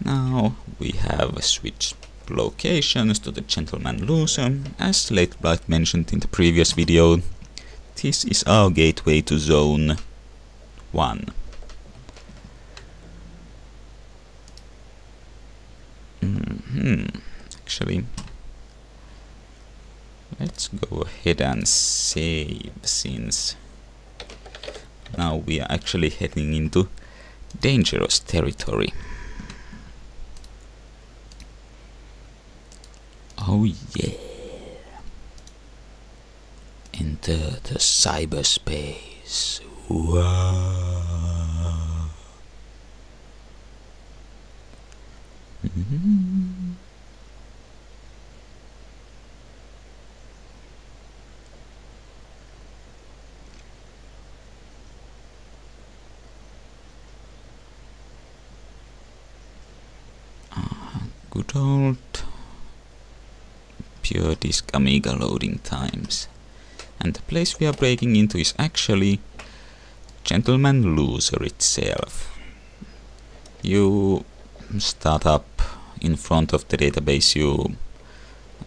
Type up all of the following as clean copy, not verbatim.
Now we have switched locations to the Gentleman Loser. As Late Blight mentioned in the previous video, this is our gateway to Zone 1. Actually, let's go ahead and save, since now we are actually heading into dangerous territory. Oh yeah! Enter the cyberspace. Wow. Good old pure disk Amiga loading times. And the place we are breaking into is actually Gentleman Loser itself. You start up in front of the database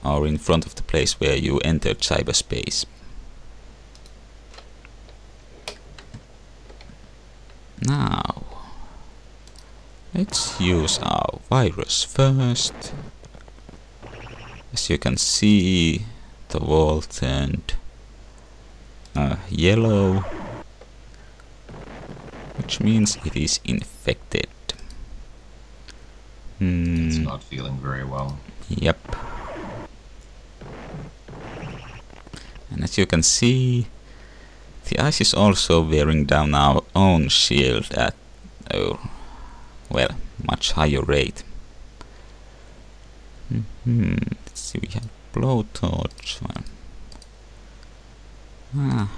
or in front of the place where you entered cyberspace. Now, let's use our virus first. As you can see, the wall turned yellow, which means it is infected. It's not feeling very well. Yep. And as you can see, the ice is also wearing down our own shield at, well, much higher rate. Let's see, we have blowtorch. Well,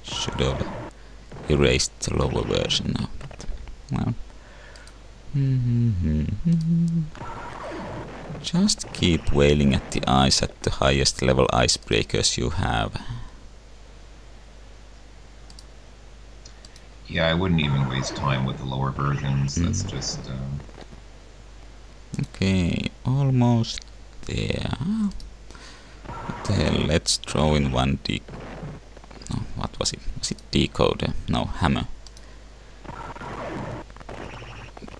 should have erased the lower version now, but well. Just keep wailing at the ice at the highest level icebreakers you have. Yeah, I wouldn't even waste time with the lower versions. That's just... Okay, almost there. What the hell, let's throw in one no, what was it? Was it decoder? No, hammer.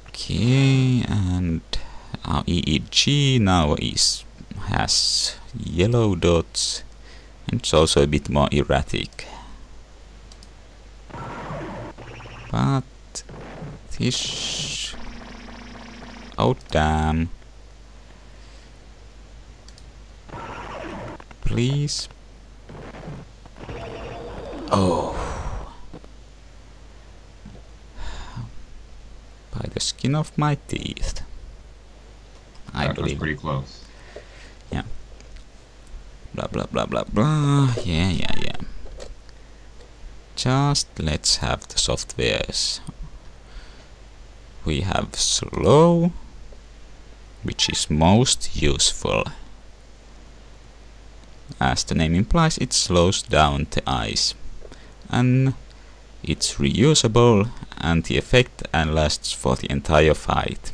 Okay, and our EEG now has yellow dots, and it's also a bit more erratic. But this... oh damn. Please. Oh. By the skin of my teeth. I that was believe. pretty close. Yeah. Blah blah blah blah blah. Yeah. Just let's have the softwares. We have slow, which is most useful. As the name implies, it slows down the ice. And it's reusable, and the effect lasts for the entire fight.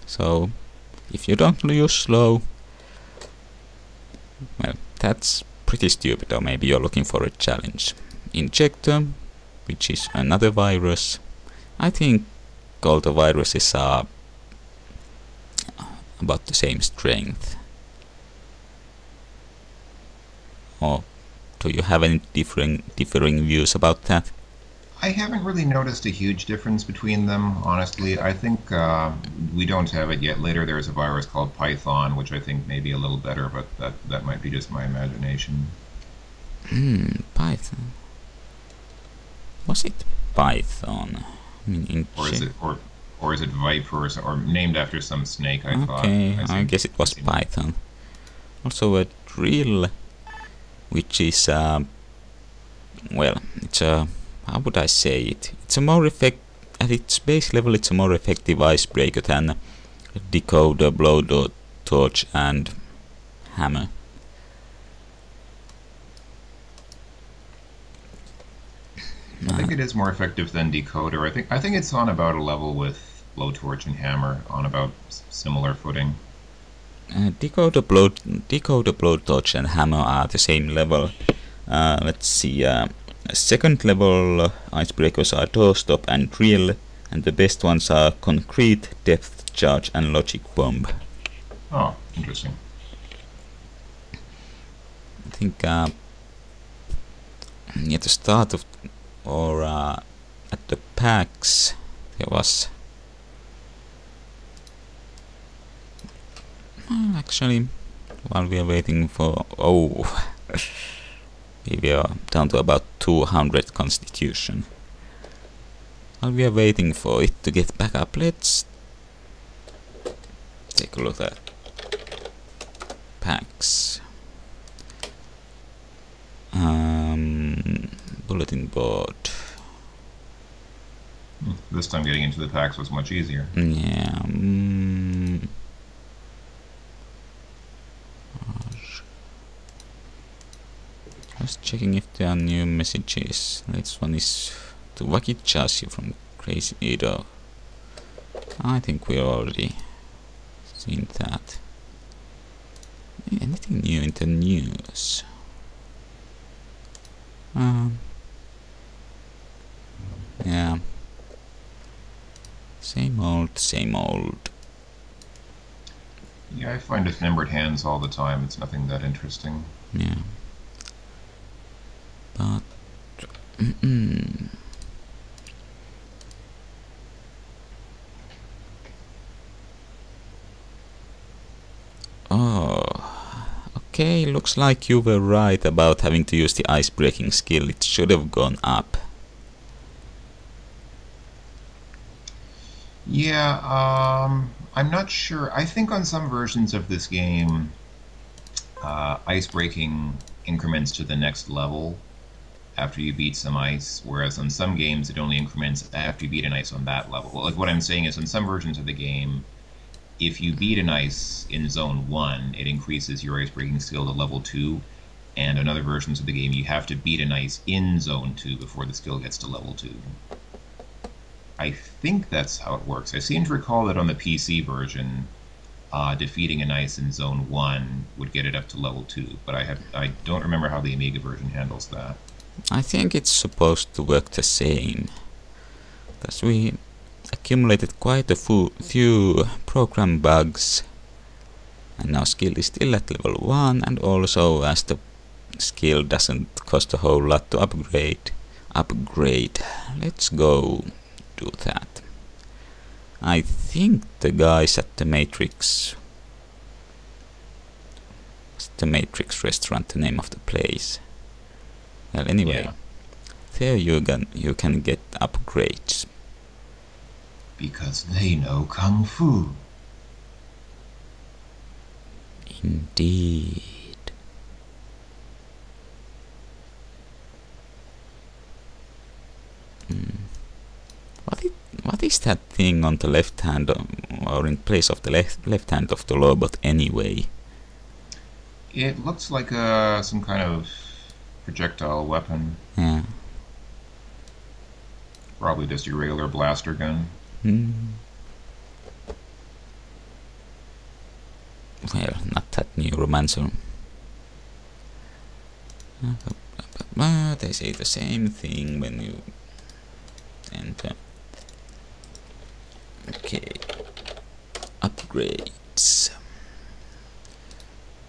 So, if you don't use slow, well, that's pretty stupid, or maybe you're looking for a challenge. Injector, which is another virus. I think all the viruses are about the same strength. Or do you have any differing views about that? I haven't really noticed a huge difference between them, honestly. I think we don't have it yet. Later there's a virus called Python, which I think may be a little better, but that might be just my imagination. Python. Was it Python? I mean, or is it Viper, or named after some snake, I thought. Okay, I guess it was Python. Also a drill, which is, well, it's a, how would I say it? It's a more at its base level, it's a more effective icebreaker than decoder, blowtorch, and hammer. I think it is more effective than decoder. I think it's on about a level with blowtorch and hammer on about similar footing. Decoder, blowtorch, and hammer are the same level. Let's see. Second level icebreakers are doorstop and drill, and the best ones are concrete, depth charge, and logic bomb. Oh, interesting. I think at the start of, or at the packs, there was actually, while we are waiting for, we are down to about 200 constitution. While we are waiting for it to get back up, let's take a look at packs. Bulletin board. This time getting into the packs was much easier. Yeah. I was checking if there are new messages. This one is to Wacky Chassis from Crazy Edo. I think we already seen that. Anything new in the news? Yeah. Same old, same old. Yeah, I find dismembered hands all the time. It's nothing that interesting. Yeah. But okay, looks like you were right about having to use the ice breaking skill. It should have gone up. Yeah, I'm not sure. I think on some versions of this game, ice breaking increments to the next level after you beat some ice, whereas on some games it only increments after you beat an ice on that level. Like what I'm saying is, in some versions of the game, if you beat an ice in zone 1, it increases your ice breaking skill to level 2, and in other versions of the game you have to beat an ice in zone 2 before the skill gets to level 2. I think that's how it works. I seem to recall that on the PC version, defeating an ice in zone 1 would get it up to level 2, but I don't remember how the Amiga version handles that. I think it's supposed to work the same. Thus we accumulated quite a few program bugs, and now skill is still at level 1, and also as the skill doesn't cost a whole lot to upgrade, let's go do that. I think the guys at the Matrix restaurant, the name of the place. Well, anyway, Yeah. there you can get upgrades. Because they know Kung Fu. Indeed. What is that thing on the left hand, or in place of the left hand of the robot anyway? It looks like some kind of projectile weapon. Yeah. Probably just your regular blaster gun. Well, not that Neuromancer. They say the same thing when you enter. Okay. Upgrades.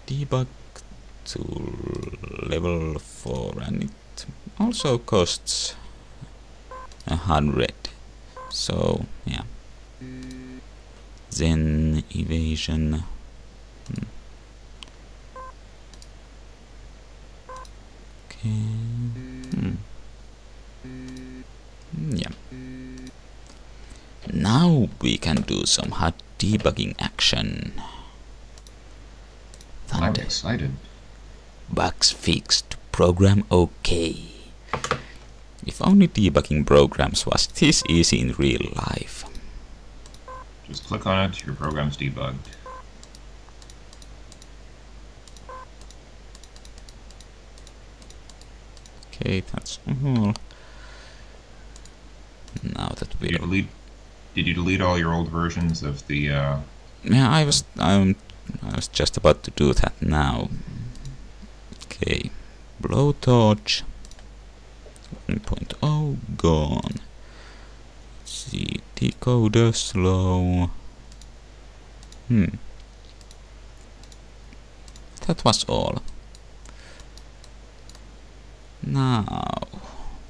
Debug to level 4, and it also costs 100. So yeah. Then evasion. Okay. Yeah. Now we can do some hot debugging action. I'm excited. Bugs fixed. Program okay. If only debugging programs was this easy in real life. Just click on it, your program's debugged. Okay, that's all. Now that we Did you delete all your old versions of the? Yeah, I was just about to do that now. Okay, blowtorch 1.0 gone. Let's see, decoder slow. That was all. Now,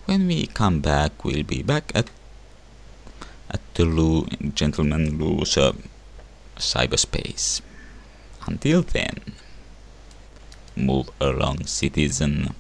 when we come back, we'll be back at the Gentleman Loser cyberspace. Until then, move along, citizen.